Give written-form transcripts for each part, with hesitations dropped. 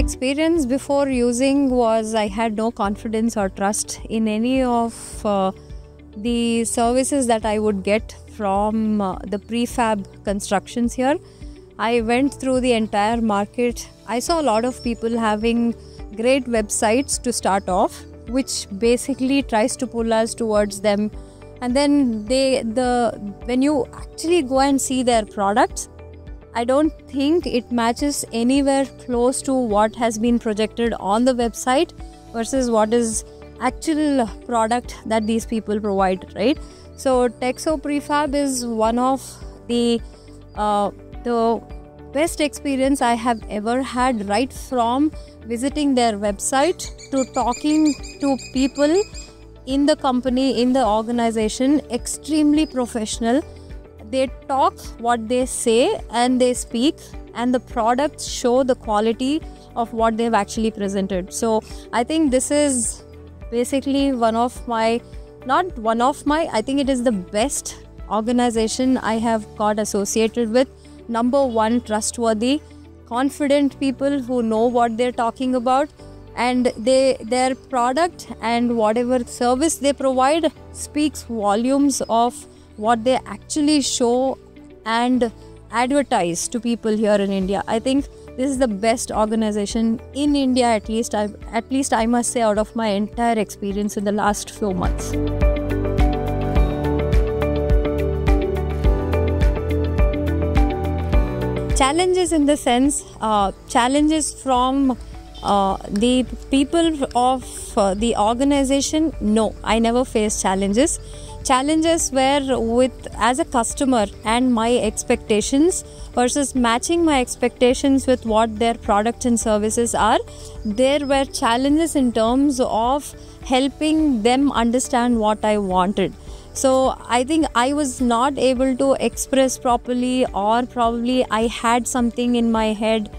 experience before using was I had no confidence or trust in any of the services that I would get from the prefab constructions here. I went through the entire market. I saw a lot of people having great websites to start off, which basically tries to pull us towards them. And then when you actually go and see their products, I don't think it matches anywhere close to what has been projected on the website versus what is actual product that these people provide, right? So Texo Prefab is one of the best experience I have ever had, right from visiting their website to talking to people in the company, in the organization. Extremely professional. They talk what they say and they speak, and the products show the quality of what they've actually presented. So I think this is basically I think it is the best organization I have got associated with. Number one, trustworthy, confident people who know what they're talking about, and their product and whatever service they provide speaks volumes of what they actually show and advertise to people here in India. I think this is the best organization in India, at least I must say, out of my entire experience in the last few months. Challenges in the sense, challenges from the people of the organization. No, I never faced challenges. Challenges were as a customer and my expectations versus matching my expectations with what their products and services are. There were challenges in terms of helping them understand what I wanted. So I think I was not able to express properly, or probably I had something in my head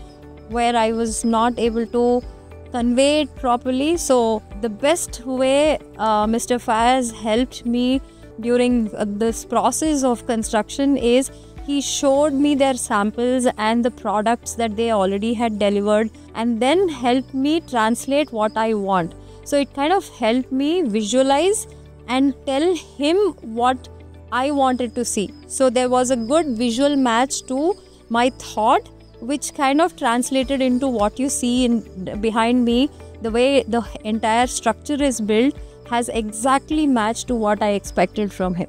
where I was not able to convey it properly. So the best way Mr. Faiz helped me during this process of construction is he showed me their samples and the products that they already had delivered, and then helped me translate what I want. So it kind of helped me visualize and tell him what I wanted to see. So there was a good visual match to my thought, which kind of translated into what you see behind me. The way the entire structure is built has exactly matched to what I expected from him.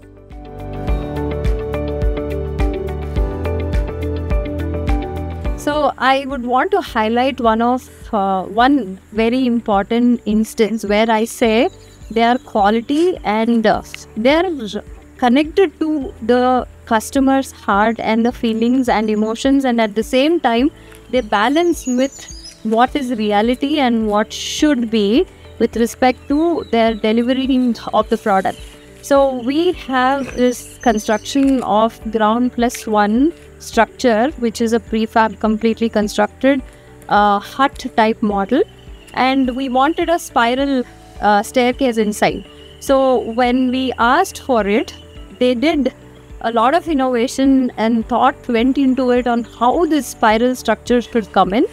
So I would want to highlight one very important instance where I say they are quality and they are connected to the customer's heart and the feelings and emotions, and at the same time they balance with what is reality and what should be with respect to their delivery of the product. So we have this construction of ground plus one structure, which is a prefab completely constructed hut type model, and we wanted a spiral staircase inside. So when we asked for it, they did a lot of innovation and thought went into it on how this spiral structure should come in,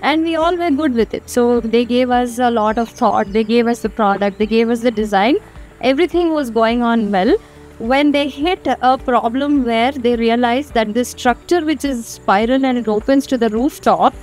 and we all were good with it. So they gave us a lot of thought, they gave us the product, they gave us the design, everything was going on well. When they hit a problem where they realized that this structure, which is spiral and it opens to the rooftop,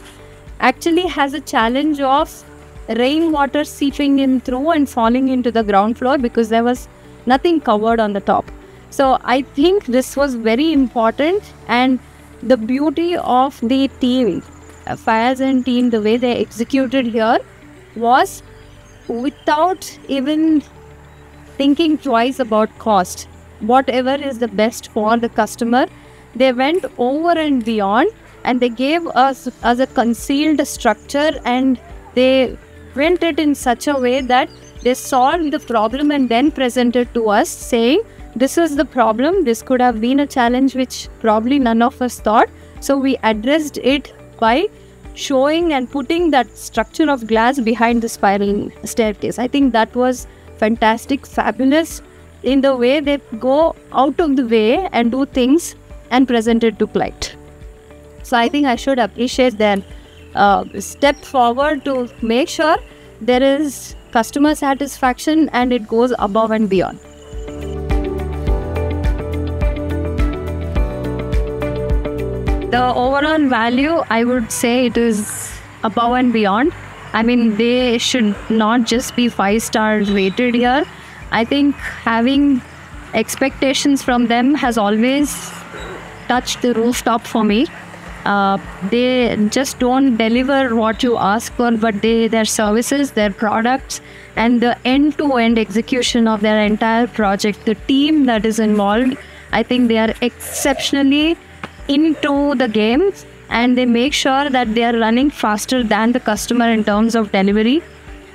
actually has a challenge of rainwater seeping in through and falling into the ground floor because there was nothing covered on the top. So I think this was very important, and the beauty of the team, Faiz and team, the way they executed here was without even thinking twice about cost. Whatever is the best for the customer, they went over and beyond, and they gave us as a concealed structure, and they went it in such a way that they solved the problem and then presented to us saying, this is the problem, this could have been a challenge which probably none of us thought. So we addressed it by showing and putting that structure of glass behind the spiral staircase. I think that was fantastic, fabulous in the way they go out of the way and do things and present it to client. So I think I should appreciate their step forward to make sure there is customer satisfaction and it goes above and beyond. The overall value, I would say it is above and beyond. I mean, they should not just be 5-star rated here. I think having expectations from them has always touched the rooftop for me. They just don't deliver what you ask for, but their services, their products, and the end-to-end execution of their entire project, the team that is involved, I think they are exceptionally into the game, and they make sure that they are running faster than the customer in terms of delivery.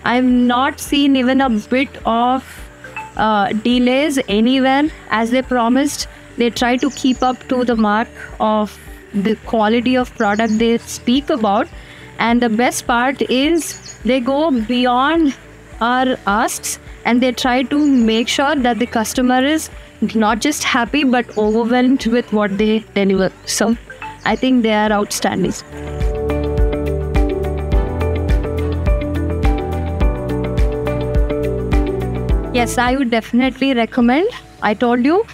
I've not seen even a bit of delays anywhere. As they promised, they try to keep up to the mark of the quality of product they speak about. And the best part is they go beyond our asks, and they try to make sure that the customer is not just happy but overwhelmed with what they deliver. So I think they are outstanding. Yes, I would definitely recommend. I told you,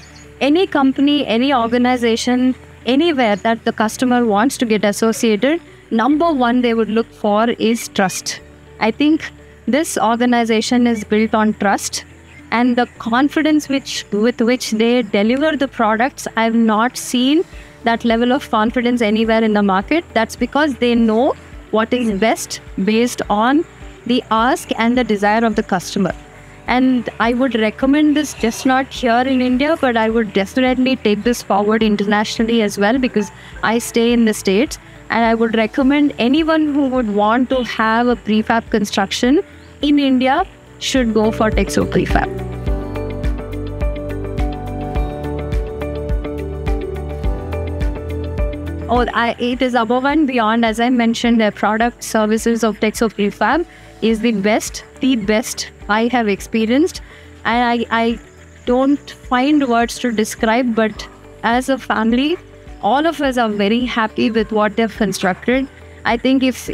any company, any organization, anywhere that the customer wants to get associated, number one they would look for is trust. I think this organization is built on trust, and the confidence with which they deliver the products, I've not seen that level of confidence anywhere in the market. That's because they know what is best based on the ask and the desire of the customer. And I would recommend this just not here in India, but I would definitely take this forward internationally as well, because I stay in the States. And I would recommend anyone who would want to have a prefab construction in India should go for Texo Prefab. It is above and beyond. As I mentioned, the product services of Texo Prefab is the best I have experienced. And I don't find words to describe, but as a family, all of us are very happy with what they've constructed. I think if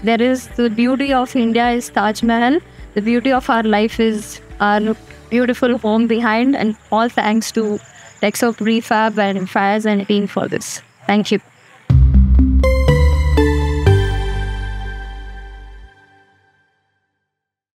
there is the beauty of India is Taj Mahal, the beauty of our life is our beautiful home behind, and all thanks to Texo Prefab and Faiz and team for this. Thank you.